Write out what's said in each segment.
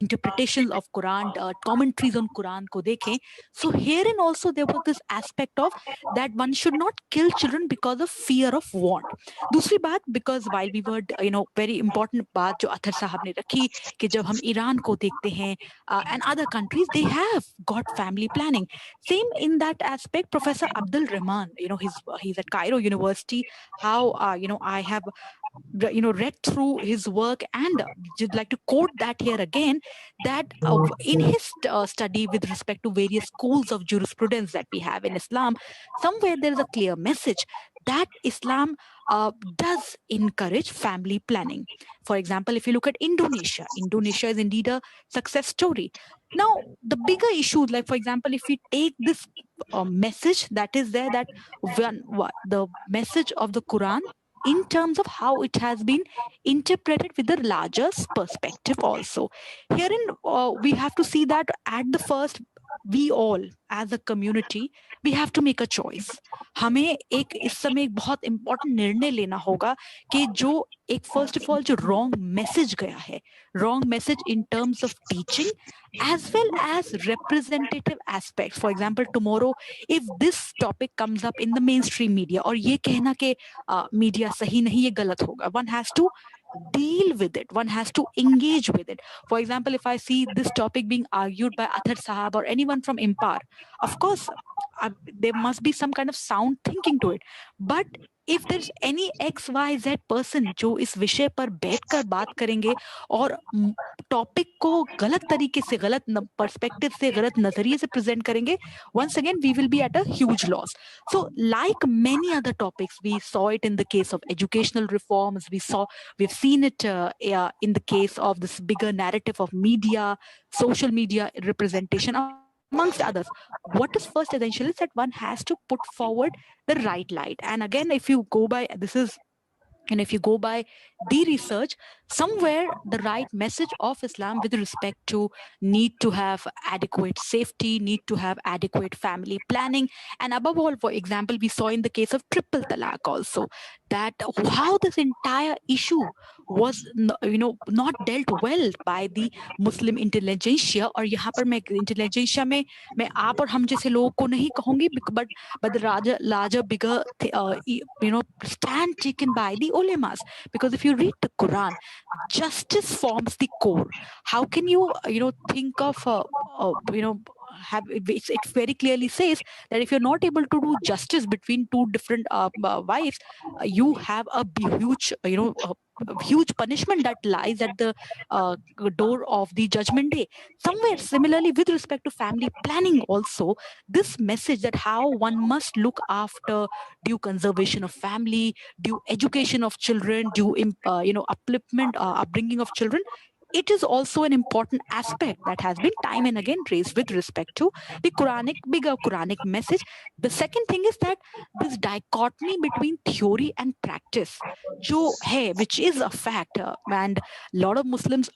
interpretations of Quran, commentaries on Quran ko dekhein, so herein also there was this aspect of that one should not kill children because of fear of want. दूसरी बात, because while we were very important बात जो अथर साहब ने रखी कि जब हम ईरान को देखते हैं and other countries, they have got family planning. Same in that aspect, Professor Abdul Rahman, he's at Cairo University. How I have read through his work, and just like to quote that here again, that in his study with respect to various schools of jurisprudence that we have in Islam, somewhere there is a clear message that Islam does encourage family planning. For example, if you look at Indonesia, Indonesia is indeed a success story. Now, the bigger issues, like for example, if we take this message that is there, that the message of the Quran in terms of how it has been interpreted with the larger perspective also. Herein, we have to see that at the first, we all as a community, we have to make a choice. हमें एक इस समय एक बहुत important निर्णय लेना होगा कि जो एक first of all जो wrong message गया है, wrong message in terms of teaching as well as representative aspects. For example, tomorrow if this topic comes up in the mainstream media और ये कहना कि मीडिया सही नहीं, ये गलत होगा, one has to deal with it, one has to engage with it. For example, if I see this topic being argued by Athar Sahab or anyone from Impar, of course there must be some kind of sound thinking to it. But if there's any XYZ person जो इस विषय पर बैठकर बात करेंगे और topic को गलत तरीके से, गलत पर्सपेक्टिव से, गलत नजरिए से प्रेजेंट करेंगे, once again we will be at a huge loss. So like many other topics, we saw it in the case of educational reforms, we've seen it in the case of this bigger narrative of media, social media representation, amongst others. What is first essential is that one has to put forward the right light. And again, if you go by the research, somewhere the right message of Islam with respect to need to have adequate safety, need to have adequate family planning, and above all, for example, we saw in the case of triple talaq also, that how this entire issue was not dealt well by the Muslim intelligentsia. और यहाँ पर मैं intelligentsia में मैं आप और हम जैसे लोगों को नहीं कहूंगी, but the larger bigger stand taken by the ulemas. Because if you read the Quran, justice forms the core. How can you think of it very clearly says that if you're not able to do justice between two different wives, you have a huge punishment that lies at the door of the judgment day. Somewhere similarly with respect to family planning also, this message that how one must look after due conservation of family, due education of children, due upliftment, upbringing of children, it is also an important aspect that has been time and again raised with respect to the bigger Quranic message. The second thing is that this dichotomy between theory and practice, which is a fact, and a lot of Muslims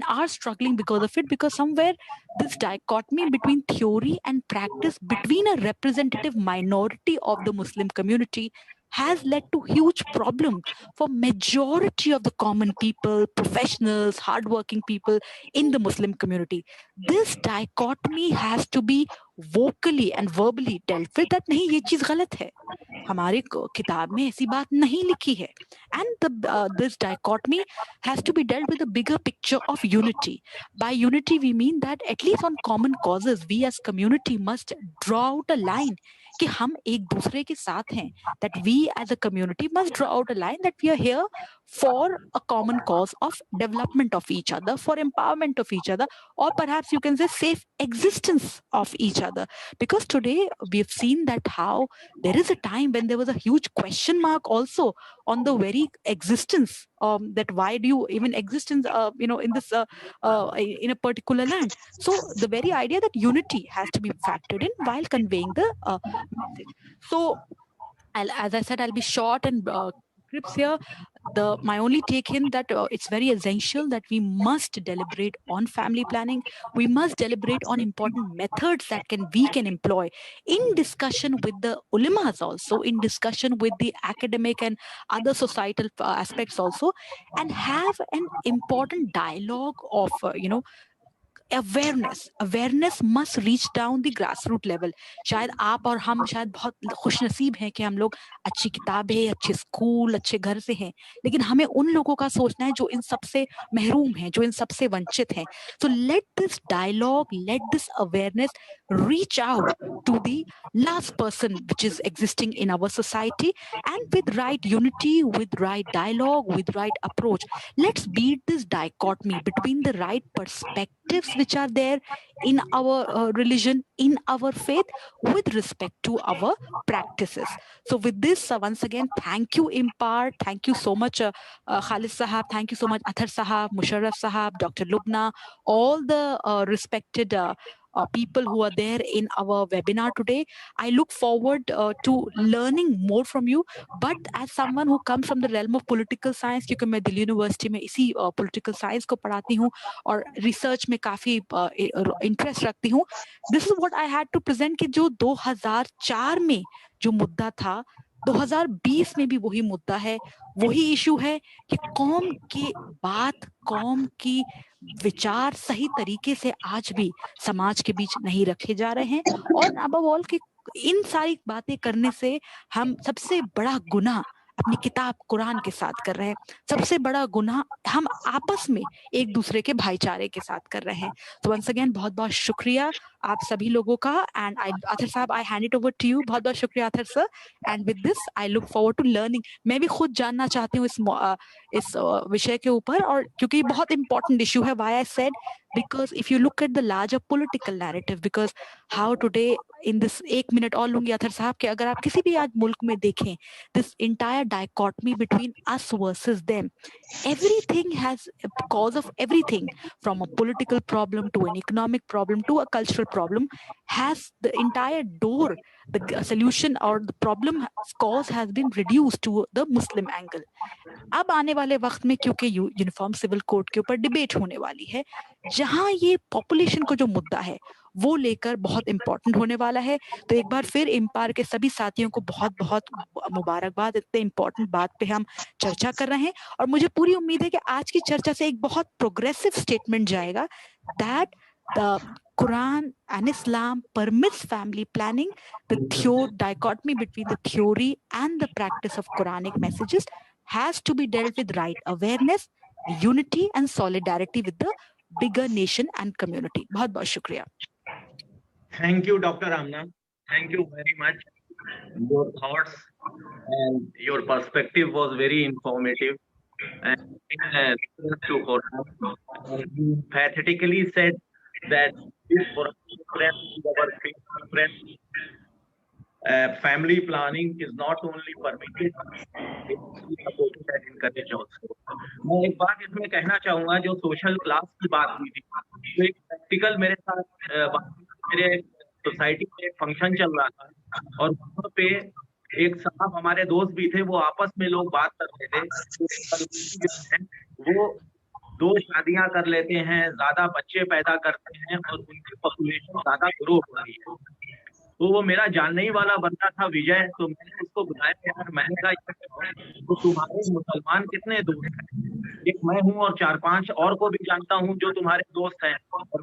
are struggling because of it, because somewhere this dichotomy between theory and practice between a representative minority of the Muslim community has led to huge problem for majority of the common people, professionals, hardworking people in the Muslim community. This dichotomy has to be vocally and verbally dealt with, that नहीं ये चीज गलत है, हमारी किताब में ऐसी बात नहीं लिखी है. And this dichotomy has to be dealt with the bigger picture of unity. By unity we mean that at least on common causes we as community must draw out a line कि हम एक दूसरे के साथ हैं, that we as a community must draw out a line that we are here for a common cause of development of each other, for empowerment of each other, or perhaps you can say safe existence of each other. Because today we have seen that how there is a time when there was a huge question mark also on the very existence, that why do you even exist in in this in a particular land. So the very idea that unity has to be factored in while conveying the message. So as I said, I'll be short and crisp here. My only take in that it's very essential that we must deliberate on family planning. We must deliberate on important methods that we can employ in discussion with the ulemas also, in discussion with the academic and other societal aspects also, and have an important dialogue of awareness must reach down the grassroots level. शायद आप और हम शायद बहुत खुश नसीब हैं कि हम लोग अच्छी किताबें, अच्छे स्कूल, अच्छे घर से हैं, लेकिन हमें उन लोगों का सोचना है जो इन सबसे महरूम हैं, जो इन सबसे वंचित हैं. So let this dialogue, let this awareness reach out to the last person which is existing in our society, and with right unity, with right dialogue, with right approach, let's beat this dichotomy between the right perspectives which are there in our religion, in our faith, with respect to our practices. So with this, once again, thank you Impar, thank you so much Khalid Sahab, thank you so much Athar Sahab, Musharraf Sahab, Dr. Lubna, all the respected people who are there in our webinar today. I look forward to learning more from you. But as someone who comes from the realm of political science, क्योंकि मैं Delhi university में इसी political science को पढ़ाती हूँ और research में काफी interest रखती हूँ, this is what I had to present कि जो 2004 में जो मुद्दा था, 2020 में भी वही मुद्दा है, वही इशू है कि कौम की बात, कौम की विचार सही तरीके से आज भी समाज के बीच नहीं रखे जा रहे हैं. और above all कि इन सारी बातें करने से हम सबसे बड़ा गुनाह अपनी किताब कुरान के साथ कर रहे हैं, सबसे बड़ा गुनाह हम आपस में एक दूसरे के भाईचारे के साथ कर रहे हैं. तो वंस अगेन बहुत बहुत शुक्रिया आप सभी लोगों का. एंड अथर साहब, I hand it over to you. बहुत बहुत शुक्रिया Athar sir. And with this I look forward to learning. मैं भी खुद जानना चाहती हूँ इस विषय के ऊपर, और क्योंकि ये बहुत इंपॉर्टेंट इशू है. Why I said, because if you look at the larger political narrative, because how today in this, एक मिनट और लूंगी अथर साहब, कि अगर आप किसी भी आज मुल्क में देखें, this entire dichotomy between us versus them, everything has a cause of everything, from a political problem to an economic problem to a cultural problem, has the entire door, the solution or the problem cause has been reduced to the Muslim angle. अब आने वाले वक्त में क्योंकि uniform civil code के ऊपर debate होने वाली है, जहां ये पॉपुलेशन को जो मुद्दा है वो लेकर बहुत इंपॉर्टेंट होने वाला है. तो एक बार फिर इम्पार के सभी साथियों को बहुत बहुत मुबारकबाद. इतने इंपॉर्टेंट बात पे हम चर्चा कर रहे हैं, और मुझे पूरी उम्मीद है कि आज की चर्चा से एक बहुत प्रोग्रेसिव स्टेटमेंट जाएगा, that the Quran and Islam permits family planning. The dichotomy between the theory and the practice of Quranic messages has to be dealt with right awareness, unity and solidarity with the bigger nation and community. बहुत बहुत शुक्रिया. Thank you, Dr. Amna. Thank you very much. Your thoughts and your perspective was very informative. And to Quran, you emphatically said that this family planning is not only permitted, it's supported and encouraged also. मैं एक बात इसमें कहना चाहूंगा, जो social class की बात हुई थी, तो एक प्रैक्टिकल मेरे साथ मेरे सोसाइटी में एक फंक्शन चल रहा था, और वहाँ पे एक साहब हमारे दोस्त भी थे, वो आपस में लोग बात कर रहे थे, वो 2 शादियां कर लेते हैं, ज्यादा बच्चे पैदा करते हैं और उनकी पॉपुलेशन ज्यादा ग्रो हो रही है. तो वो मेरा जानने ही वाला बंदा था, विजय. तो मैंने उसको बुलाया, यार मैंने कहा तो तुम्हारे मुसलमान कितने दोस्त हैं? एक मैं हूँ और 4-5 और को भी जानता हूँ जो तुम्हारे दोस्त हैं, और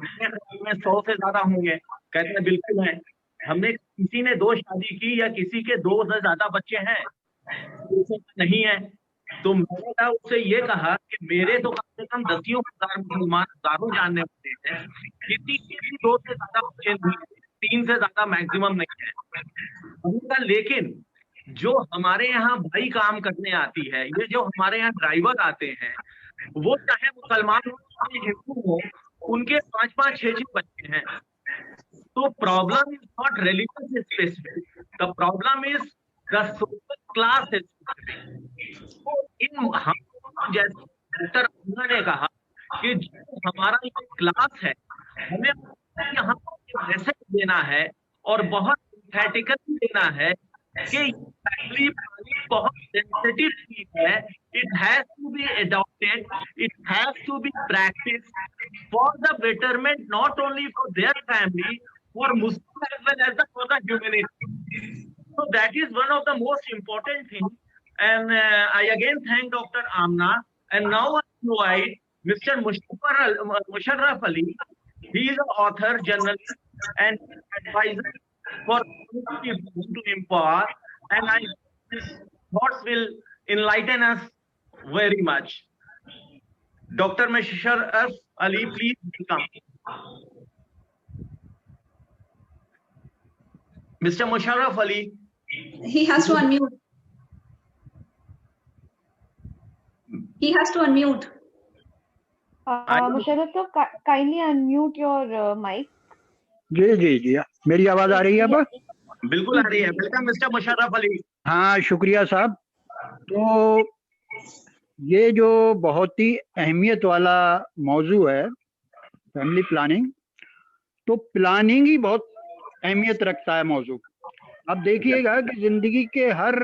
में 100 से ज्यादा होंगे. कहते हैं बिल्कुल है. हमने किसी ने 2 शादी की या किसी के 2 से ज्यादा बच्चे हैं? नहीं है. तो मैंने उससे ये कहा कि मेरे तो कम से कम 10,000 मुसलमान हजारों जानने वाले हैं, किसी के 2 से ज्यादा बच्चे नहीं है, 3 से ज्यादा मैक्सिमम नहीं है. लेकिन जो हमारे यहाँ भाई काम करने आती है, ये जो हमारे यहाँ ड्राइवर आते हैं, वो चाहे मुसलमान हो चाहे हिंदू हो, उनके 5-5, 6-6 बच्चे हैं. तो problem is not religious specific, the problem is the social class specific. तो इन हम जैसे डॉक्टर अन्ना ने कहा कि जो हमारा ये क्लास है, हमें यहाँ मैसेज देना है और बहुत सिंथेटिकली देना है कि फैमिली प्लानिंग बहुत सेंसिटिव चीज है. It has to be adopted, it has to be practice for the betterment, not only for their family, for Muslim as well as for the humanity. So that is one of the most important things. And I again thank Dr. Amna. And now I invite Mr. Musharraf Ali He is an author, journalist, and advisor for people to empower, and I his thoughts will enlighten us very much. Dr. Musharraf Ali, please welcome. Mr. Musharraf Ali. He has to unmute. He has to unmute. Musharraf, kindly unmute your mic. जी जी जी, मेरी आवाज आ रही है अब? बिल्कुल आ रही है। Welcome mister Musharraf Ali. हाँ, शुक्रिया साहब। तो ये जो बहुत ही अहमियत वाला मौजू है फैमिली प्लानिंग, तो प्लानिंग ही बहुत अहमियत रखता है मौजू। आप देखिएगा कि जिंदगी के हर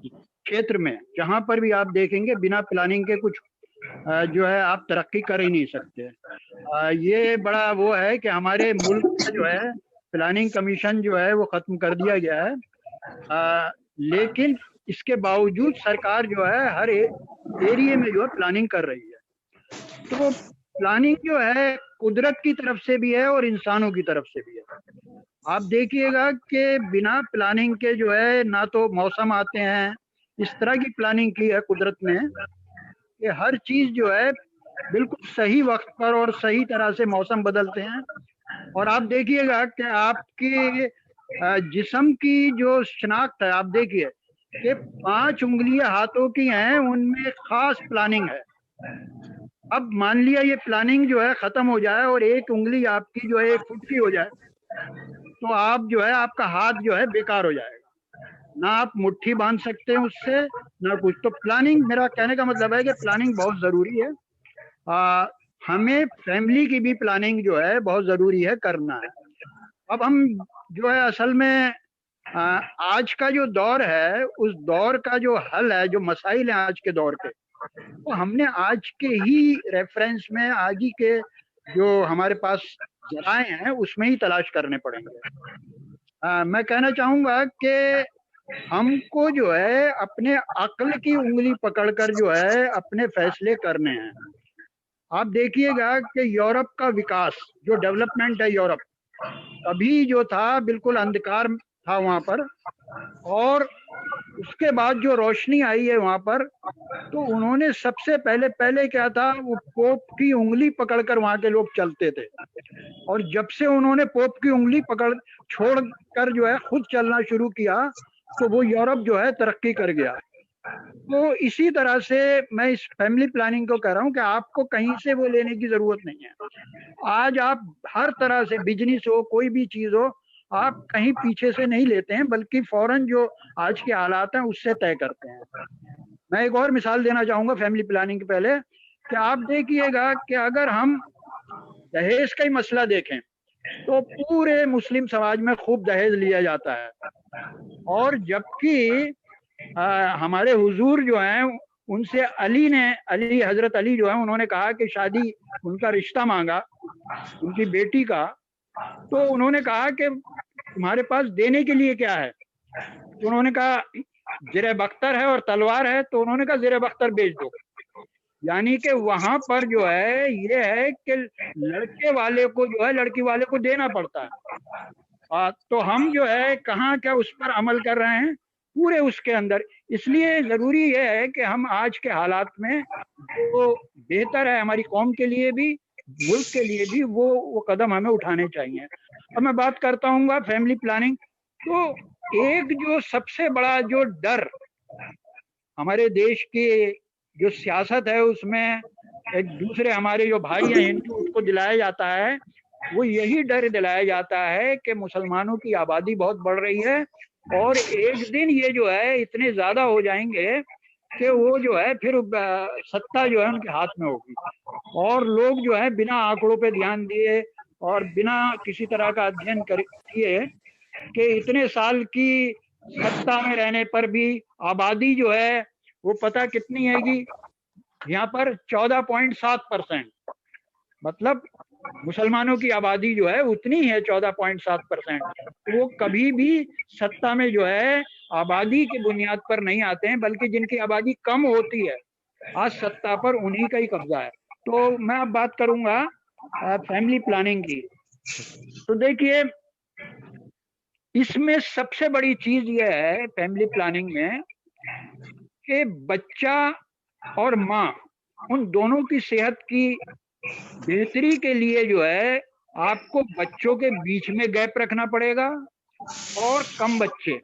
क्षेत्र में जहाँ पर भी आप देखेंगे, बिना प्लानिंग के कुछ जो है आप तरक्की कर ही नहीं सकते। ये बड़ा वो है कि हमारे मुल्क में जो है प्लानिंग कमीशन जो है वो खत्म कर दिया गया है, लेकिन इसके बावजूद सरकार जो है हर एरिया में जो है प्लानिंग कर रही है। तो प्लानिंग जो है कुदरत की तरफ से भी है और इंसानों की तरफ से भी है। आप देखिएगा कि बिना प्लानिंग के जो है ना तो मौसम आते हैं, इस तरह की प्लानिंग की है कुदरत ने कि हर चीज जो है बिल्कुल सही वक्त पर और सही तरह से मौसम बदलते हैं। और आप देखिएगा कि आपकी जिस्म की जो शनाख्त है, आप देखिए कि 5 उंगलियां हाथों की हैं, उनमें खास प्लानिंग है। अब मान लिया ये प्लानिंग जो है खत्म हो जाए और एक उंगली आपकी जो है 1 फुट की हो जाए, तो आप जो है आपका हाथ जो है बेकार हो जाएगा, ना आप मुट्ठी बांध सकते हैं उससे ना कुछ। तो प्लानिंग, मेरा कहने का मतलब है कि प्लानिंग बहुत जरूरी है। हमें फैमिली की भी प्लानिंग जो है बहुत जरूरी है करना है। अब हम जो है असल में आज का जो दौर है, उस दौर का जो हल है, जो मसाइल हैं आज के दौर के, तो हमने आज के ही रेफरेंस में, आज ही के जो हमारे पास जराए हैं उसमें ही तलाश करने पड़ेंगे। मैं कहना चाहूँगा कि हमको जो है अपने अक्ल की उंगली पकड़कर जो है अपने फैसले करने हैं। आप देखिएगा कि यूरोप का विकास, जो डेवलपमेंट है यूरोप, अभी जो था बिल्कुल अंधकार था वहाँ पर, और उसके बाद जो रोशनी आई है वहाँ पर, तो उन्होंने सबसे पहले क्या था, वो पोप की उंगली पकड़कर वहाँ के लोग चलते थे। और जब से उन्होंने पोप की उंगली छोड़कर जो है खुद चलना शुरू किया, तो वो यूरोप जो है तरक्की कर गया। तो इसी तरह से मैं इस फैमिली प्लानिंग को कह रहा हूँ कि आपको कहीं से वो लेने की जरूरत नहीं है। आज आप हर तरह से, बिजनेस हो, कोई भी चीज हो, आप कहीं पीछे से नहीं लेते हैं, बल्कि फौरन जो आज के हालात हैं उससे तय करते हैं। मैं एक और मिसाल देना चाहूंगा फैमिली प्लानिंग के पहले, कि आप देखिएगा कि अगर हम दहेज का ही मसला देखें तो पूरे मुस्लिम समाज में खूब दहेज लिया जाता है, और जबकि हमारे हुजूर जो हैं उनसे अली हजरत अली जो है उन्होंने कहा कि शादी, उनका रिश्ता मांगा उनकी बेटी का, तो उन्होंने कहा कि तुम्हारे पास देने के लिए क्या है? तो उन्होंने कहा ज़ेर बख्तर है और तलवार है, तो उन्होंने कहा ज़ेर बख्तर बेच दो। यानी कि वहां पर जो है ये है कि लड़के वाले को जो है लड़की वाले को देना पड़ता है। तो हम जो है कहाँ क्या उस पर अमल कर रहे हैं पूरे उसके अंदर। इसलिए जरूरी ये है कि हम आज के हालात में जो बेहतर है हमारी कौम के लिए भी, मुल्क के लिए भी, वो कदम हमें उठाने चाहिए। अब मैं बात करता हूँ फैमिली प्लानिंग, तो एक जो सबसे बड़ा जो डर हमारे देश की जो सियासत है उसमें एक दूसरे हमारे जो भाई हैं हिंदू, उसको दिलाया जाता है, वो यही डर दिलाया जाता है कि मुसलमानों की आबादी बहुत बढ़ रही है और एक दिन ये जो है इतने ज्यादा हो जाएंगे कि वो जो है फिर सत्ता जो है उनके हाथ में होगी, और लोग जो है बिना आंकड़ों पे ध्यान दिए और बिना किसी तरह का अध्ययन किए कि इतने साल की सत्ता में रहने पर भी आबादी जो है वो पता कितनी हैगी यहाँ पर 14.7%, मतलब मुसलमानों की आबादी जो है उतनी है 14.7%। वो कभी भी सत्ता में जो है आबादी की बुनियाद पर नहीं आते हैं, बल्कि जिनकी आबादी कम होती है आज सत्ता पर उन्हीं का ही कब्जा है। तो मैं अब बात करूंगा फैमिली प्लानिंग की, तो देखिए इसमें सबसे बड़ी चीज ये है फैमिली प्लानिंग में कि बच्चा और माँ उन दोनों की सेहत की बेहतरी के लिए जो है आपको बच्चों के बीच में गैप रखना पड़ेगा और कम बच्चे।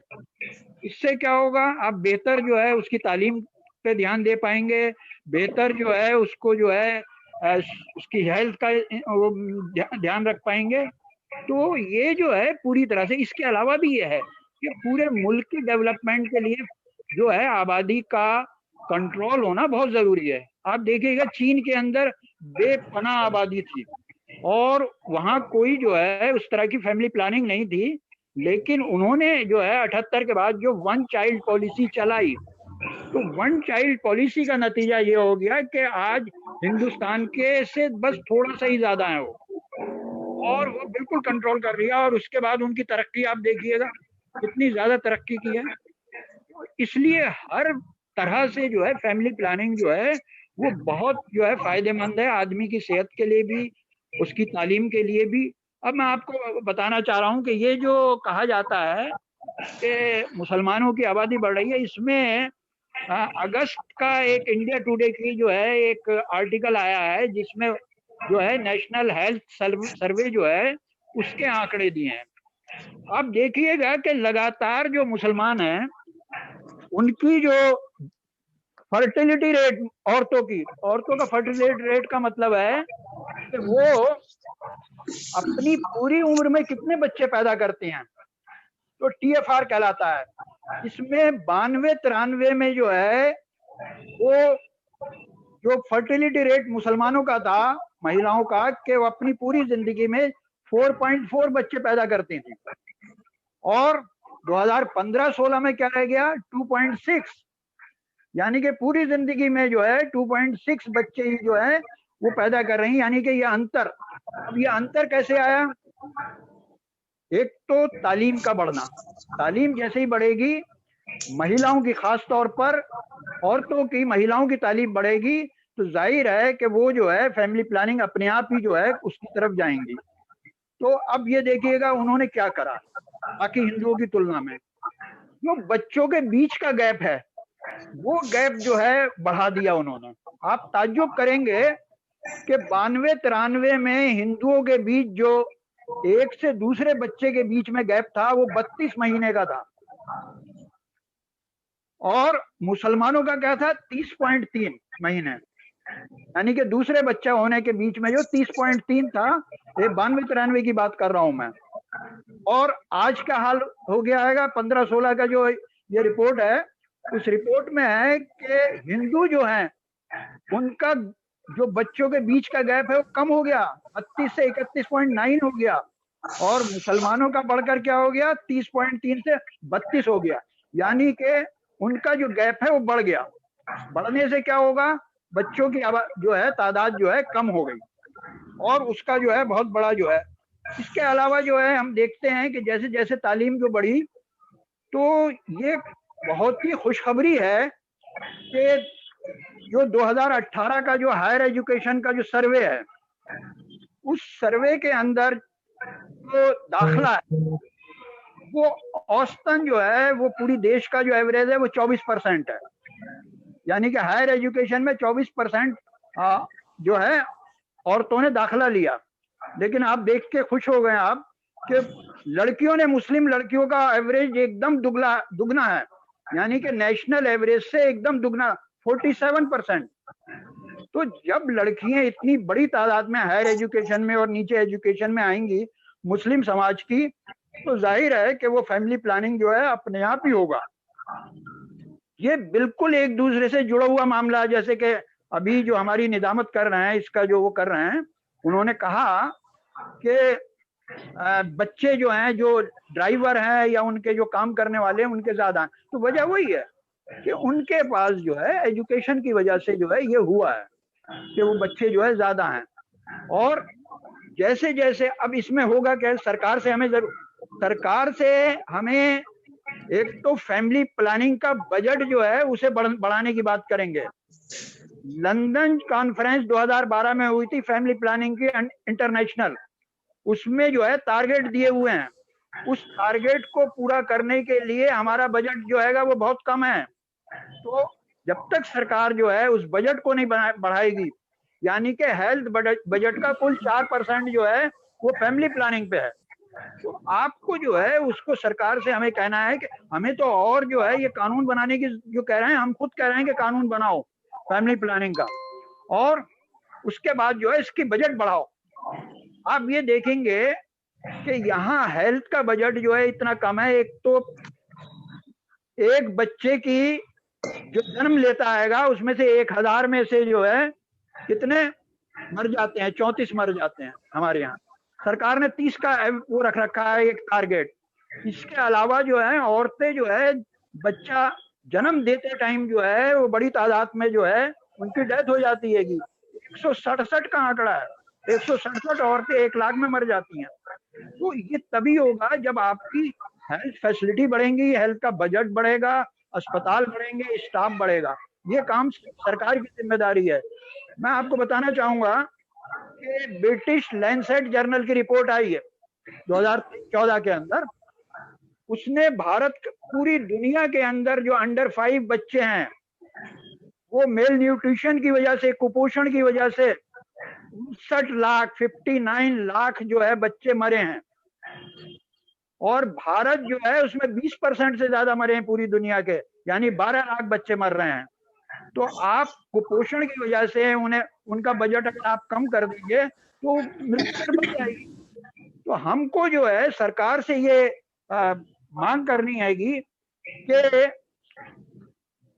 इससे क्या होगा, आप बेहतर जो है उसकी तालीम पे ध्यान दे पाएंगे, बेहतर जो है उसको जो है उसकी हेल्थ का ध्यान रख पाएंगे। तो ये जो है पूरी तरह से, इसके अलावा भी ये है कि पूरे मुल्क के डेवलपमेंट के लिए जो है आबादी का कंट्रोल होना बहुत जरूरी है। आप देखिएगा चीन के अंदर बेपनाह आबादी थी और वहाँ कोई जो है उस तरह की फैमिली प्लानिंग नहीं थी, लेकिन उन्होंने जो है 78 के बाद जो वन चाइल्ड पॉलिसी चलाई, तो वन चाइल्ड पॉलिसी का नतीजा ये हो गया कि आज हिंदुस्तान के से बस थोड़ा सा ही ज्यादा है वो, और वो बिल्कुल कंट्रोल कर रही है। और उसके बाद उनकी तरक्की आप देखिएगा कितनी ज्यादा तरक्की की है। इसलिए हर तरह से जो है फैमिली प्लानिंग जो है वो बहुत जो है फायदेमंद है, आदमी की सेहत के लिए भी, उसकी तालीम के लिए भी। अब मैं आपको बताना चाह रहा हूँ कि ये जो कहा जाता है कि मुसलमानों की आबादी बढ़ रही है, इसमें अगस्त का एक इंडिया टुडे की जो है एक आर्टिकल आया है जिसमें जो है नेशनल हेल्थ सर्वे जो है उसके आंकड़े दिए हैं। आप देखिएगा कि लगातार जो मुसलमान हैं उनकी जो फर्टिलिटी रेट, औरतों का फर्टिलिटी रेट का मतलब है कि वो अपनी पूरी उम्र में कितने बच्चे पैदा करते हैं, तो TFR कहलाता है। इसमें 92-93 में जो है वो जो फर्टिलिटी रेट मुसलमानों का था, महिलाओं का, कि वो अपनी पूरी जिंदगी में 4.4 बच्चे पैदा करती थी, और 2015-16 में क्या रह गया, 2.6, यानी कि पूरी जिंदगी में जो है 2.6 बच्चे ही जो है वो पैदा कर रही हैं। यानी कि ये अंतर, अब ये अंतर कैसे आया, एक तो तालीम का बढ़ना, तालीम जैसे ही बढ़ेगी महिलाओं की, खास तौर पर औरतों की, महिलाओं की तालीम बढ़ेगी तो जाहिर है कि वो जो है फैमिली प्लानिंग अपने आप ही जो है उसकी तरफ जाएंगी। तो अब ये देखिएगा उन्होंने क्या करा बाकी हिंदुओं की तुलना में, जो बच्चों के बीच का गैप है वो गैप जो है बढ़ा दिया उन्होंने। आप ताज्जुब करेंगे कि 92-93 में हिंदुओं के बीच जो एक से दूसरे बच्चे के बीच में गैप था वो 32 महीने का था, और मुसलमानों का क्या था, 30.3 महीने, यानी कि दूसरे बच्चा होने के बीच में जो 30.3 था, ये 92-93 की बात कर रहा हूं मैं। और आज का हाल हो गया है 15-16 का जो ये रिपोर्ट है, उस रिपोर्ट में है कि हिंदू जो हैं उनका जो बच्चों के बीच का गैप है वो कम हो गया, 32 से 31.9 हो गया, और मुसलमानों का बढ़कर क्या हो गया, 30.3 से 32 हो गया। यानी कि उनका जो गैप है वो बढ़ गया। बढ़ने से क्या होगा, बच्चों की जो है तादाद जो है कम हो गई, और उसका जो है बहुत बड़ा जो है। इसके अलावा जो है हम देखते हैं कि जैसे जैसे तालीम जो बढ़ी, तो ये बहुत ही खुशखबरी है कि जो 2018 का जो हायर एजुकेशन का जो सर्वे है, उस सर्वे के अंदर जो दाखला है वो औसतन जो है वो पूरी देश का जो एवरेज है वो 24% है। यानी कि हायर एजुकेशन में 24% जो है औरतों ने दाखला लिया। लेकिन आप देख के खुश हो गए आप कि लड़कियों ने, मुस्लिम लड़कियों का एवरेज एकदम दुगना है, यानी कि नेशनल एवरेज से एकदम दुगना, 47%। तो जब लड़कियां इतनी बड़ी तादाद में हायर एजुकेशन में और नीचे एजुकेशन में आएंगी मुस्लिम समाज की, तो जाहिर है कि वो फैमिली प्लानिंग जो है अपने आप ही होगा। ये बिल्कुल एक दूसरे से जुड़ा हुआ मामला है। जैसे कि अभी जो हमारी निजामत कर रहे हैं, इसका जो वो कर रहे हैं, उन्होंने कहा कि बच्चे जो हैं, जो ड्राइवर हैं या उनके जो काम करने वाले हैं, उनके ज्यादा हैं। तो वजह वही है कि उनके पास जो है एजुकेशन की वजह से जो है ये हुआ है कि वो बच्चे जो है ज्यादा हैं। और जैसे जैसे अब इसमें होगा कि सरकार से हमें एक तो फैमिली प्लानिंग का बजट जो है उसे बढ़ाने की बात करेंगे, लंदन कॉन्फ्रेंस 2012 में हुई थी फैमिली प्लानिंग की इंटरनेशनल, उसमें जो है टारगेट दिए हुए हैं, उस टारगेट को पूरा करने के लिए हमारा बजट जो है वो बहुत कम है। तो जब तक सरकार जो है उस बजट को नहीं बढ़ाएगी, यानी कि हेल्थ बजट का कुल 4% जो है वो फैमिली प्लानिंग पे है, तो आपको जो है उसको सरकार से हमें कहना है कि हमें तो और जो है ये कानून बनाने की जो कह रहे हैं, हम खुद कह रहे हैं कि कानून बनाओ फैमिली प्लानिंग का, और उसके बाद जो है इसकी बजट बढ़ाओ। आप ये देखेंगे कि यहाँ हेल्थ का बजट जो है इतना कम है। एक तो एक बच्चे की जो जन्म लेता है उसमें से 1000 में से जो है कितने मर जाते हैं, 34 मर जाते हैं हमारे यहाँ। सरकार ने 30 का वो रख रखा है एक टारगेट। इसके अलावा जो है औरतें जो है बच्चा जन्म देते टाइम जो है वो बड़ी तादाद में जो है उनकी डेथ हो जाती है। 167 का आंकड़ा है, 167 औरतें 1 लाख में मर जाती हैं। तो ये तभी होगा जब आपकी हेल्थ फैसिलिटी बढ़ेंगी, हेल्थ का बजट बढ़ेगा, अस्पताल बढ़ेंगे, स्टाफ बढ़ेगा। ये काम सरकार की जिम्मेदारी है। मैं आपको बताना चाहूंगा कि ब्रिटिश लैंसेट जर्नल की रिपोर्ट आई है 2014 के अंदर, उसने भारत पूरी दुनिया के अंदर जो अंडर 5 बच्चे हैं वो मेल न्यूट्रिशन की वजह से, कुपोषण की वजह से 59 लाख जो है बच्चे मरे हैं, और भारत जो है उसमें 20% से ज्यादा मरे हैं पूरी दुनिया के, यानी 12 लाख बच्चे मर रहे हैं। तो आप कुपोषण की वजह से उन्हें उनका बजट अगर आप कम कर देंगे तो मृत्यु बढ़ जाएगी। तो हमको जो है सरकार से ये मांग करनी है कि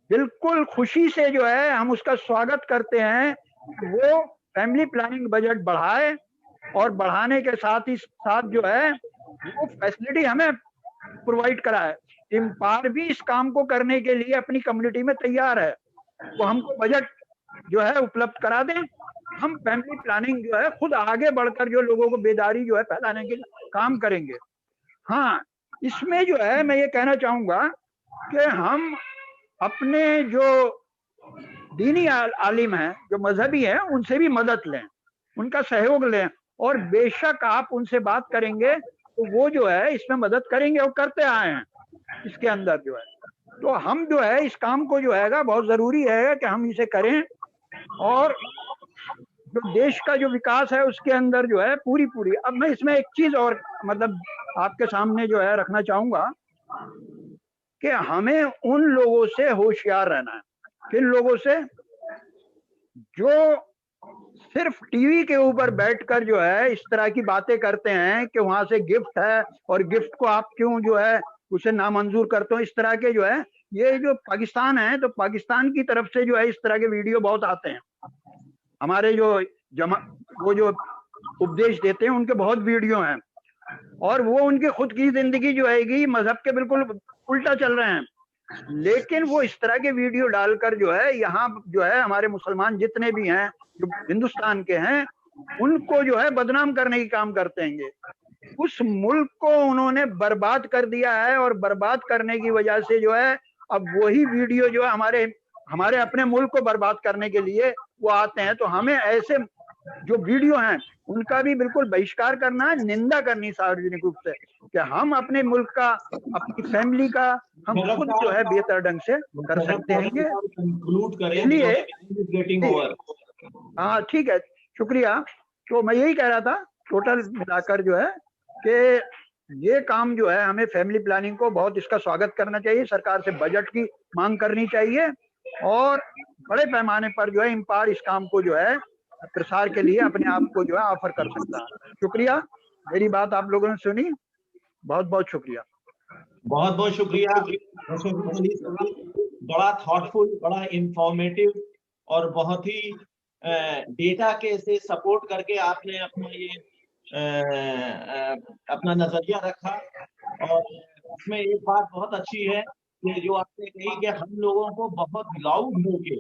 बिल्कुल खुशी से जो है हम उसका स्वागत करते हैं, वो फैमिली प्लानिंग बजट बढ़ाए और बढ़ाने के साथ ही साथ जो है वो फैसिलिटी हमें प्रोवाइड कराए। इम्पायर भी इस काम को करने के लिए अपनी कम्युनिटी में तैयार है, वो हमको बजट जो है उपलब्ध करा दें। हम फैमिली प्लानिंग जो है खुद आगे बढ़कर जो लोगों को बेदारी जो है फैलाने के काम करेंगे। हाँ, इसमें जो है मैं ये कहना चाहूंगा कि हम अपने जो दीनी आलिम हैं, जो मजहबी हैं, उनसे भी मदद लें, उनका सहयोग लें, और बेशक आप उनसे बात करेंगे तो वो जो है इसमें मदद करेंगे और करते आए हैं इसके अंदर जो है। तो हम जो है इस काम को जो है बहुत जरूरी है कि हम इसे करें, और जो देश का जो विकास है उसके अंदर जो है पूरी। अब मैं इसमें एक चीज और मतलब आपके सामने जो है रखना चाहूंगा कि हमें उन लोगों से होशियार रहना है। किन लोगों से? जो सिर्फ टीवी के ऊपर बैठकर जो है इस तरह की बातें करते हैं कि वहां से गिफ्ट है और गिफ्ट को आप क्यों जो है उसे नामंजूर करते हो, इस तरह के जो है ये जो पाकिस्तान है, तो पाकिस्तान की तरफ से जो है इस तरह के वीडियो बहुत आते हैं। हमारे जो वो जो उपदेश देते हैं उनके बहुत वीडियो हैं, और वो उनकी खुद की जिंदगी जो है मजहब के बिल्कुल उल्टा चल रहे हैं, लेकिन वो इस तरह के वीडियो डालकर जो है यहाँ जो है हमारे मुसलमान जितने भी हैं जो हिंदुस्तान के हैं उनको जो है बदनाम करने की काम करते हैं। उस मुल्क को उन्होंने बर्बाद कर दिया है, और बर्बाद करने की वजह से जो है अब वही वीडियो जो है हमारे अपने मुल्क को बर्बाद करने के लिए वो आते हैं। तो हमें ऐसे जो वीडियो हैं उनका भी बिल्कुल बहिष्कार करना है, निंदा करनी सार्वजनिक रूप से, कि हम अपने मुल्क का, अपनी फैमिली का हम खुद जो है बेहतर ढंग से कर सकते हैं। इसलिए हाँ ठीक है, शुक्रिया। तो मैं यही कह रहा था टोटल मिलाकर जो है कि ये काम जो है हमें फैमिली प्लानिंग को बहुत इसका स्वागत करना चाहिए, सरकार से बजट की मांग करनी चाहिए, और बड़े पैमाने पर जो है इम्पायर इस काम को जो है प्रसार के लिए अपने आप को जो है ऑफर कर सकता है। शुक्रिया, मेरी बात आप लोगों ने सुनी, बहुत बहुत शुक्रिया। बहुत बहुत शुक्रिया। बड़ा थॉटफुल, बड़ा इंफॉर्मेटिव और बहुत ही डेटा के से सपोर्ट करके आपने अपना ये अपना नजरिया रखा। और इसमें एक बात बहुत अच्छी है कि जो आपने कही कि हम लोगों को बहुत लाउड होके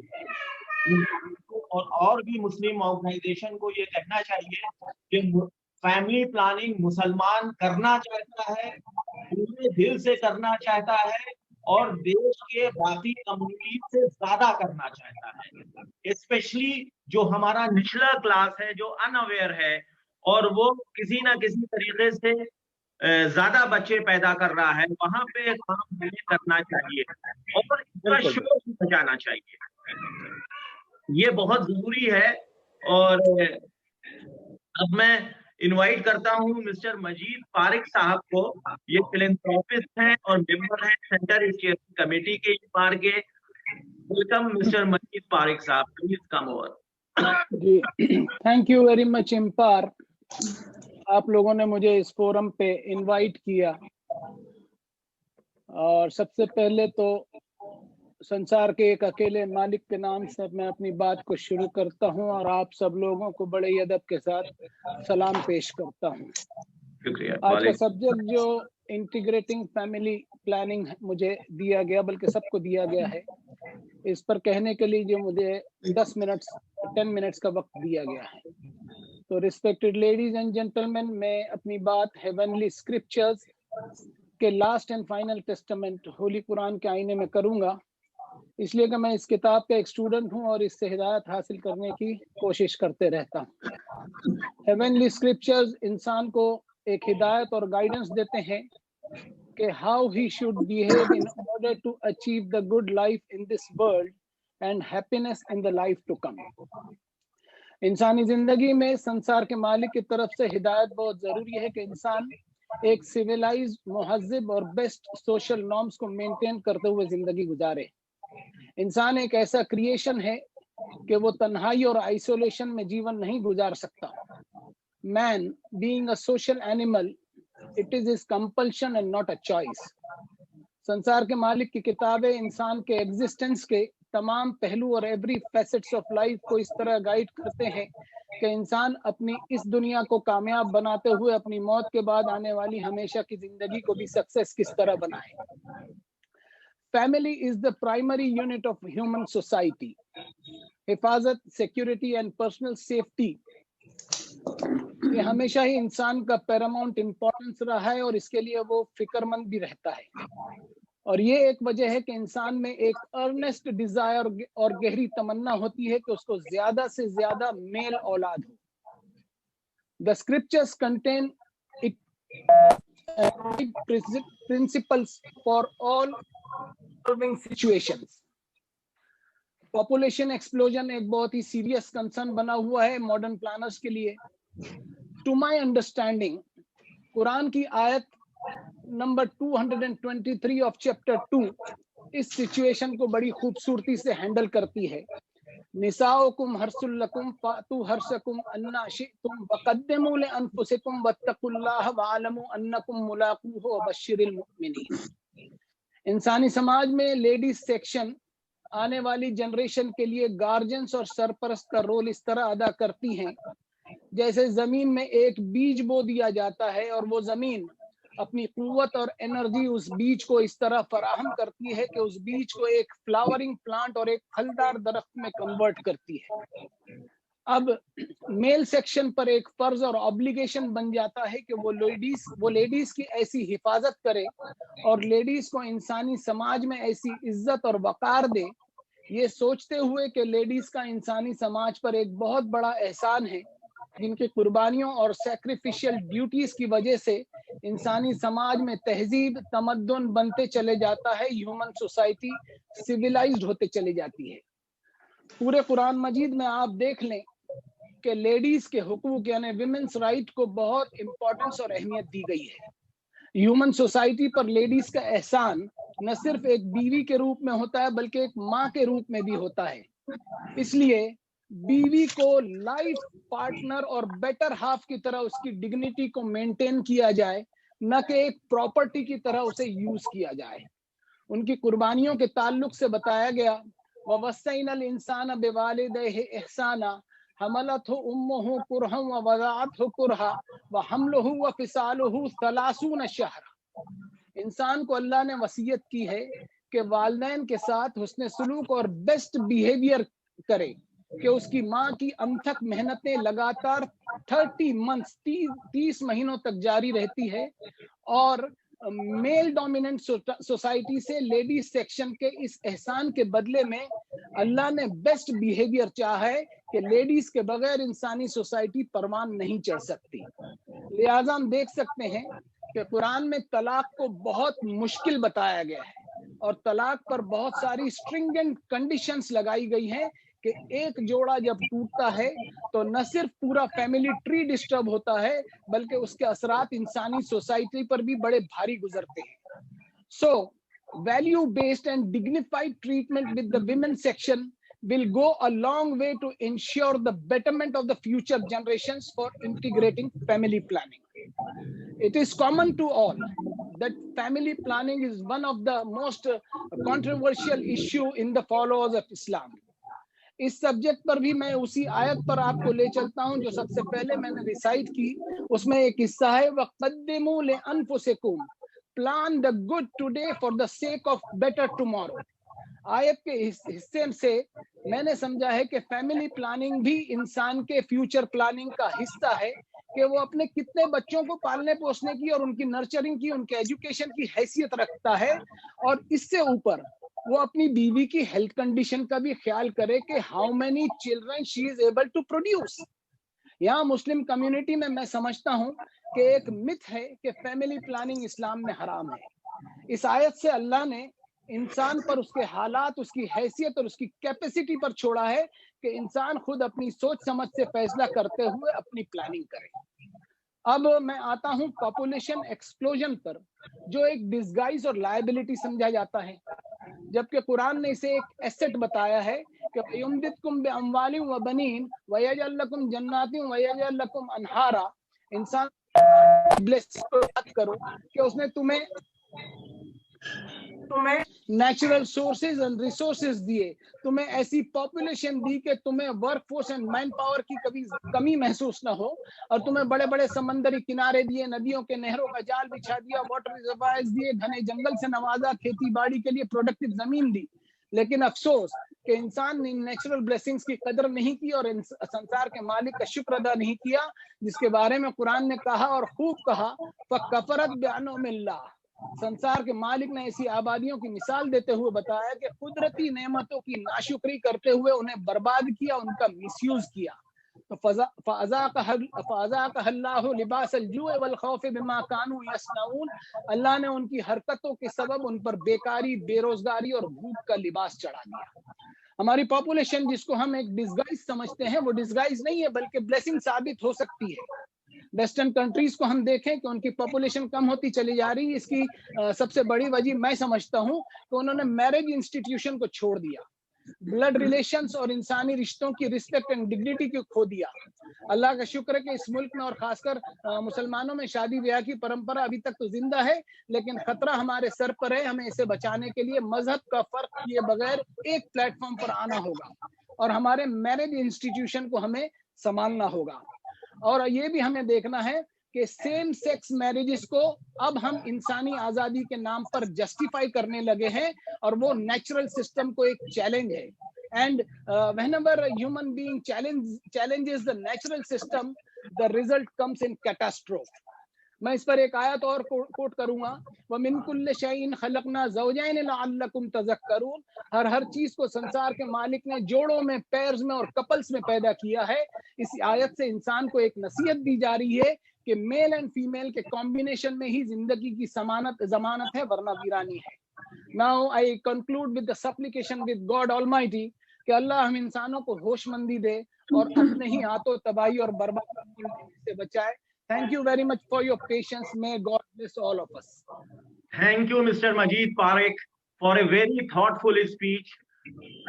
और भी मुस्लिम ऑर्गेनाइजेशन को ये कहना चाहिए कि फैमिली प्लानिंग मुसलमान करना चाहता है, पूरे दिल से करना चाहता है, اور دیش کے باقی کمیونٹی سے زیادہ کرنا چاہتا ہے، اسپیشلی جو ہمارا نچلا کلاس ہے جو ان اویئر ہے اور وہ کسی نہ کسی طریقے سے زیادہ بچے پیدا کر رہا ہے، وہاں پہ کام ہمیں کرنا چاہیے اور اس کا شور بچانا چاہیے، یہ بہت ضروری ہے۔ اور اب میں انوائٹ کرتا ہوں مسٹر مجید فارق صاحب کو، یہ فلینتھراپسٹ ہیں اور ممبر ہیں سینٹر ایشیا کمیٹی کے اس بار کے۔ ویلکم مسٹر مجید فارق صاحب، پلیز کم اوور۔ جی تھینک یو ویری مچ امپار، آپ لوگوں نے مجھے اس فورم پہ انوائٹ کیا، اور سب سے پہلے تو سنسار کے ایک اکیلے مالک کے نام سے میں اپنی بات کو شروع کرتا ہوں اور آپ سب لوگوں کو بڑے ہی ادب کے ساتھ سلام پیش کرتا ہوں۔ شکریہ۔ آج کا سبجیکٹ جو انٹیگریٹنگ فیملی پلاننگ مجھے دیا گیا، بلکہ سب کو دیا گیا ہے، اس پر کہنے کے لیے جو مجھے 10 منٹس کا وقت دیا گیا ہے، تو ریسپیکٹڈ لیڈیز اینڈ جینٹلمین، میں اپنی بات ہیونلی اسکرپچرز کے last and final testament holy Quran کے آئینے میں کروں گا، اس لیے کہ میں اس کتاب کا ایک اسٹوڈنٹ ہوں اور اس سے ہدایت حاصل کرنے کی کوشش کرتے رہتا ہوں۔ ہیونلی اسکرپچرز انسان کو ایک ہدایت اور گائیڈنس دیتے ہیں کہ how he should behave in order to achieve the good life in this world and happiness in the life to come. انسانی زندگی میں سنسار کے مالک کی طرف سے ہدایت بہت ضروری ہے کہ انسان ایک سویلائز، مہذب اور بیسٹ سوشل نارمز کو مینٹین کرتے ہوئے زندگی گزارے۔ انسان ایک ایسا کریشن ہے کہ وہ تنہائی اور آئسولیشن میں جیون نہیں گزار سکتا۔ Man being a social animal, it is his compulsion and not a choice. سنسار کے مالک کی کتابیں انسان کے ایگزسٹنس کے تمام پہلو اور ایوری فیسٹس آف لائف کو اس طرح گائیڈ کرتے ہیں کہ انسان اپنی اس دنیا کو کامیاب بناتے ہوئے اپنی موت کے بعد آنے والی ہمیشہ کی زندگی کو بھی سکسیس کس طرح بنائے۔ Family is the primary unit of human society. حفاظت، سیکورٹی اینڈ پرسنل سیفٹی یہ ہمیشہ ہی انسان کا پیراماؤنٹ امپورٹنس رہا ہے اور اس کے لیے وہ فکر مند بھی رہتا ہے، اور یہ ایک وجہ ہے کہ انسان میں ایک ارنسٹ ڈیزائر اور گہری تمنا ہوتی ہے کہ اس کو زیادہ سے زیادہ میل اولاد ہو۔ The scriptures contain principles for all solving situations۔ Population explosion ایک بہت ہی سیریس کنسرن بنا ہوا ہے ماڈرن پلانرز کے لیے۔ ٹو مائی انڈرسٹینڈنگ قرآن کی آیت نمبر 223 آف چیپٹر 2 اس سچویشن کو بڑی خوبصورتی سے ہینڈل کرتی ہے۔ نساؤکم حرث لکم فاتوا حرثکم انا شئتم وقدموا لانفسکم واتقوا اللہ واعلموا انکم ملاقوہ وبشر المؤمنین۔ انسانی سماج میں لیڈیز سیکشن آنے والی جنریشن کے لیے گارجنس اور سرپرست کا رول اس طرح ادا کرتی ہیں جیسے زمین میں ایک بیج بو دیا جاتا ہے اور وہ زمین اپنی قوت اور انرجی اس بیج کو اس طرح فراہم کرتی ہے کہ اس بیج کو ایک فلاورنگ پلانٹ اور ایک پھلدار درخت میں کنورٹ کرتی ہے۔ اب میل سیکشن پر ایک فرض اور obligation بن جاتا ہے کہ وہ لیڈیز کی ایسی حفاظت کرے اور لیڈیز کو انسانی سماج میں ایسی عزت اور وقار دے، یہ سوچتے ہوئے کہ لیڈیز کا انسانی سماج پر ایک بہت بڑا احسان ہے جن کی قربانیوں اور سیکریفیشل ڈیوٹیز کی وجہ سے انسانی سماج میں تہذیب، تمدن بنتے چلے جاتا ہے، ہیومن سوسائٹی سویلائزڈ ہوتے چلی جاتی ہے۔ پورے قرآن مجید میں آپ دیکھ لیں کہ لیڈیز کے حقوق یعنی ویمنس رائٹ کو بہت امپورٹنس اور اہمیت دی گئی ہے۔ ہیومن سوسائٹی پر لیڈیز کا احسان نہ صرف ایک بیوی کے روپ میں ہوتا ہے بلکہ ایک ماں کے روپ میں بھی ہوتا ہے۔ اس لیے بیوی کو لائف پارٹنر اور بیٹر ہاف کی طرح اس کی ڈگنیٹی کو مینٹین کیا جائے، نہ کہ ایک پراپرٹی کی طرح اسے یوز کیا جائے۔ ان کی قربانیوں کے تعلق سے بتایا گیا وَوَصَّيْنَا الْإِنسَانَ بِوَالِدَيْهِ إِحْسَانًا حَمَلَتْهُ أُمُّهُ كُرْهًا وَوَضَعَتْهُ كُرْهًا وَحَمْلُهُ وَفِصَالُهُ 30 شهرًا۔ انسان کو اللہ نے وصیت کی ہے کہ والدین کے ساتھ حسن سلوک اور بیسٹ بیہیویئر کرے، کہ اس کی ماں کی انتھک محنتیں لگاتار 30 مہینوں تک جاری رہتی ہے، اور मेल डोमिनेंट सोसाइटी से लेडीज सेक्शन के इस एहसान के बदले में अल्लाह ने बेस्ट बिहेवियर चाहा है कि लेडीज के बगैर इंसानी सोसाइटी परवान नहीं चढ़ सकती। लिहाजा हम देख सकते हैं कि कुरान में तलाक को बहुत मुश्किल बताया गया है और तलाक पर बहुत सारी स्ट्रिंजेंट कंडीशंस लगाई गई हैं कि एक जोड़ा जब टूटता है तो न सिर्फ पूरा फैमिली ट्री डिस्टर्ब होता है बल्कि उसके असरात इंसानी सोसाइटी पर भी बड़े भारी गुजरते हैं। So value based and dignified treatment with the women section will go a long way to ensure the betterment of the future generations for integrating family planning. It is common to all that family planning is one of the most controversial issue in the followers of Islam. इस subject पर भी मैं उसी आयत पर आपको ले चलता हूं जो सबसे पहले मैंने रिसाइट की। उसमें एक हिस्सा है वक़द्दिमू लिअन्फुसिकुम, plan the good today for the sake of better tomorrow. आयत के हिस्से से मैंने समझा है कि फैमिली प्लानिंग भी इंसान के फ्यूचर प्लानिंग का हिस्सा है कि वो अपने कितने बच्चों को पालने पोसने की और उनकी नर्चरिंग की, उनके एजुकेशन की हैसियत रखता है, और इससे ऊपर वो अपनी बीवी की हेल्थ कंडीशन का भी ख्याल करे कि how many children she is able to produce. यहाँ मुस्लिम कम्युनिटी में मैं समझता हूँ कि एक मिथ है कि फैमिली प्लानिंग इस्लाम में हराम है। इस आयत से अल्लाह ने इंसान पर उसके हालात, उसकी हैसियत और उसकी कैपेसिटी पर छोड़ा है कि इंसान खुद अपनी सोच समझ से फैसला करते हुए अपनी प्लानिंग करे। अब मैं आता हूं पॉपुलेशन एक्सप्लोजन पर, जो एक डिस्गाइज और लायबिलिटी समझा जाता है, जबकि कुरान ने इसे एक एसेट बताया है कि युमदिदकुम बिअमवालिन व बनीन व यजअल लकुम जन्नातिन व यजअल लकुम अनहारा। इंसान ब्लेसिंग को याद करो कि उसने तुम्हें नेचुरल सोर्सेज एंड रिसोर्सेज दिए, तुम्हें ऐसी पॉपुलेशन दी कि तुम्हें work force and man power की कभी कमी महसूस ना हो, और तुम्हें बड़े बड़े समंदरी किनारे दिए, नदियों के नहरों का जाल बिछा दिया, वाटर रिजर्वायर्स दिए, घने जंगल से नवाजा, खेती बाड़ी के लिए प्रोडक्टिव जमीन दी। लेकिन अफसोस कि इंसान ने नेचुरल ब्लेसिंग्स की कदर नहीं की और संसार के मालिक का शुक्र अदा नहीं किया, जिसके बारे में कुरान ने कहा और खूब कहा, फकफरत बिअनउमिल्लाह। संसार के मालिक ने ऐसी आबादियों की मिसाल देते हुए बताया कि कुदरती नेमतों की नाशुक्री करते हुए उन्हें बर्बाद किया, उनका मिसयूज किया। तो फ़अज़ाक़हल्लाहु लिबासल जुए वल खौफ़ बिमा कानू यसनऊन, अल्लाह ने उनकी हरकतों के सबब उन पर बेकारी, बेरोजगारी और भूख का लिबास चढ़ा दिया। हमारी पॉपुलेशन जिसको हम एक डिस्गाइज समझते हैं, वो डिस्गाइज नहीं है बल्कि ब्लेसिंग साबित हो सकती है। वेस्टर्न कंट्रीज को हम देखें कि उनकी पॉपुलेशन कम होती चली जा रही है। इसकी सबसे बड़ी वजह मैं समझता हूं कि उन्होंने मैरिज इंस्टीट्यूशन को छोड़ दिया, ब्लड रिलेशंस और इंसानी रिश्तों की रिस्पेक्ट एंड डिग्निटी को खो दिया। अल्लाह का शुक्र है कि इस मुल्क में और खासकर मुसलमानों में शादी ब्याह की परंपरा अभी तक तो जिंदा है, लेकिन खतरा हमारे सर पर है। हमें इसे बचाने के लिए मजहब का फर्क किए बगैर एक प्लेटफॉर्म पर आना होगा और हमारे मैरिज इंस्टीट्यूशन को हमें संभालना होगा। और ये भी हमें देखना है कि सेम सेक्स मैरिजेस को अब हम इंसानी आजादी के नाम पर जस्टिफाई करने लगे हैं और वो नेचुरल सिस्टम को एक चैलेंज है। And whenever human being challenges the natural system, the result comes in catastrophe. मैं इस पर एक आयत और कोट करूंगा, वमिन कुल्लि शैइन खलकना ज़ौजैन लअल्लकुम तज़क्करून। हर चीज को संसार के मालिक ने जोड़ों में, पेयर्स में और कपल्स में पैदा किया है। इस आयत से इंसान को एक नसीहत दी जा रही है कि मेल एंड फीमेल के कॉम्बिनेशन में ही जिंदगी की जमानत है, वरना वीरानी है। Now I conclude with the supplication with God Almighty कि अल्लाह हम इंसानों को होशमंदी दे और अपने ही हाथों तबाही और बर्बादी से बचाए। Thank you very much for your patience. May God bless all of us. Thank you, Mr. Majid Parekh, for a very thoughtful speech,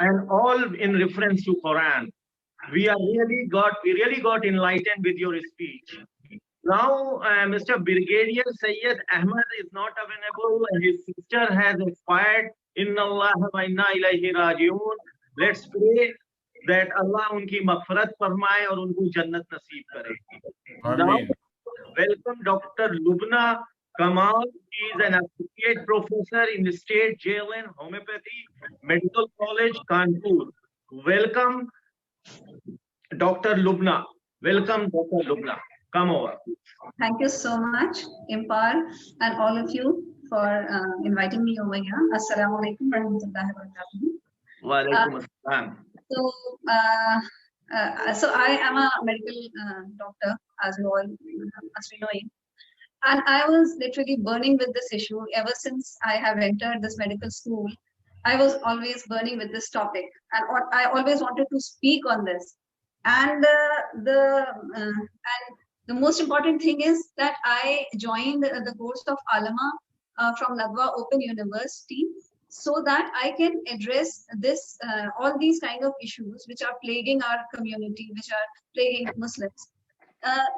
and all in reference to Quran. We really got enlightened with your speech. Now, Mr. Brigadier Sayyid Ahmed is not available, and his sister has expired. Inna Allah wa inna ilayhi raji'un. Let's pray that Allah unki maghfirat farmaye aur unko jannat naseeb kare. Now, welcome Dr. Lubna Kamal. She is an associate professor in the State JLN Homeopathy Medical College, Kanpur. Welcome, Dr. Lubna. Welcome, Dr. Lubna. Come over. Thank you so much, Impar, and all of you for inviting me over here. Assalamu alaikum warahmatullahi wabarakatuh. Wa alaikum assalam. So I am a medical doctor, as we all must be knowing. And I was literally burning with this issue ever since I have entered this medical school. I was always burning with this topic, and I always wanted to speak on this. And the most important thing is that I joined the course of Alama from Nadwa Open University, so that I can address this all these kind of issues which are plaguing our community, which are plaguing Muslims.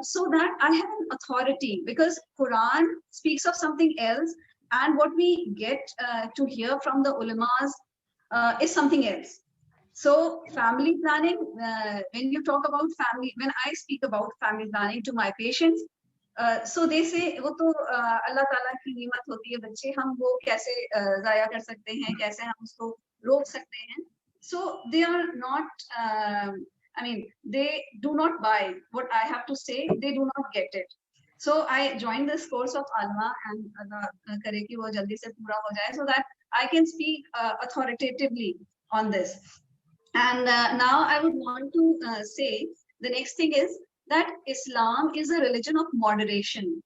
So that I have an authority, because Quran speaks of something else, and what we get to hear from the ulamas is something else. So family planning, when you talk about family, when I speak about family planning to my patients, so they say वो तो अल्लाह ताला की नियमत होती है, बच्चे हम वो कैसे ज़ाया कर सकते हैं, कैसे हम उसको रोक सकते हैं. So they are not, I mean, they do not buy what I have to say, they do not get it. So I joined this course of Alma, and Allah करे कि वो जल्दी से पूरा हो जाए, so that I can speak authoritatively on this. And now I would want to say the next thing is that Islam is a religion of moderation.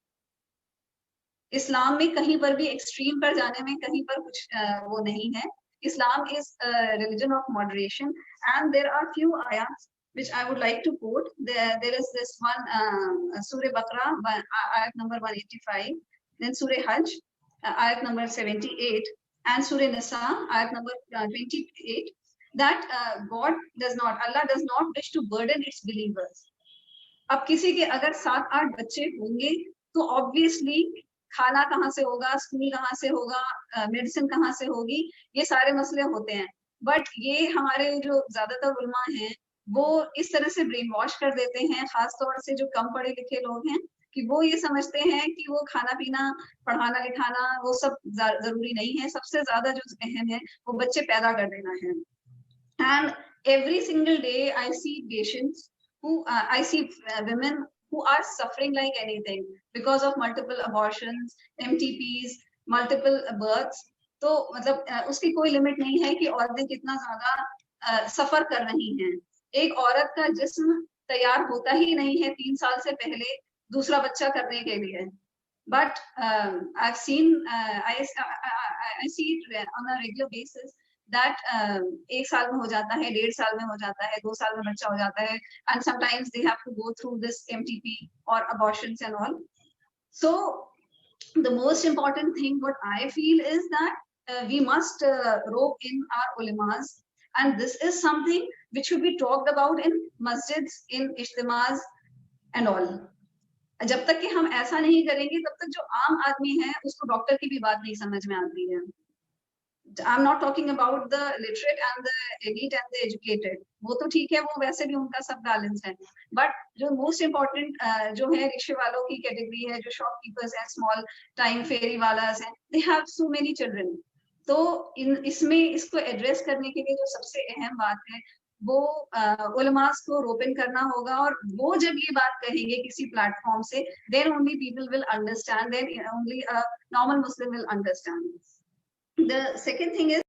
Islam में कहीं पर भी extreme पर जाने में कहीं पर कुछ वो नहीं है. Islam is a religion of moderation, and there are few ayats which I would like to quote. There is this one, Surah Baqarah, ayat number 185, then Surah Hajj, ayat number 78, and Surah Nisa, ayat number 28, that Allah does not wish to burden its believers. अब किसी के अगर 7-8 बच्चे होंगे तो obviously खाना कहाँ से होगा, स्कूल कहाँ से होगा, मेडिसिन कहाँ से होगी, ये सारे मसले होते हैं. बट ये हमारे जो ज्यादातर उलमा हैं वो इस तरह से ब्रेन वॉश कर देते हैं, खास तौर से जो कम पढ़े लिखे लोग हैं, कि वो ये समझते हैं कि वो खाना पीना, पढ़ाना लिखाना वो सब जरूरी नहीं है. सबसे ज्यादा जो अहम है वो बच्चे पैदा कर देना है. And every single day I see patients who I see women who are suffering like anything because of multiple abortions, MTPs, multiple births. तो मतलब उसकी कोई लिमिट नहीं है कि औरतें कितना ज्यादा सफर कर रही हैं. एक औरत का जिस्म तैयार होता ही नहीं है 3 साल से पहले दूसरा बच्चा करने के लिए. But I've seen, I see it on a regular basis that 1 साल में हो जाता है, 1.5 साल में हो जाता है, 2 साल में बच्चा हो जाता है, and sometimes they have to go through this MTP or abortions and all. So the most important thing what I feel is that we must rope in our ulemas, and this is something which should be talked about in masjids, in ijtimas and all. जब तक कि हम ऐसा नहीं करेंगे तब तक जो आम आदमी है उसको डॉक्टर की भी बात नहीं समझ में आती है. I'm not talking about the literate and the elite and the educated. वो तो ठीक है, वो वैसे भी उनका सब बैलेंस है. But जो most important जो है रिक्शे वालों की कैटेगरी है, जो शॉपकीपर्स हैं, स्मॉल टाइम फेरी वालास हैं, they have so many children. तो इसमें इसको एड्रेस करने के लिए जो सबसे अहम बात है वो उलमास को रोपन करना होगा, और वो जब ये बात कहेंगे किसी प्लेटफॉर्म से, then only people will understand, then only a normal Muslim will understand. The second thing is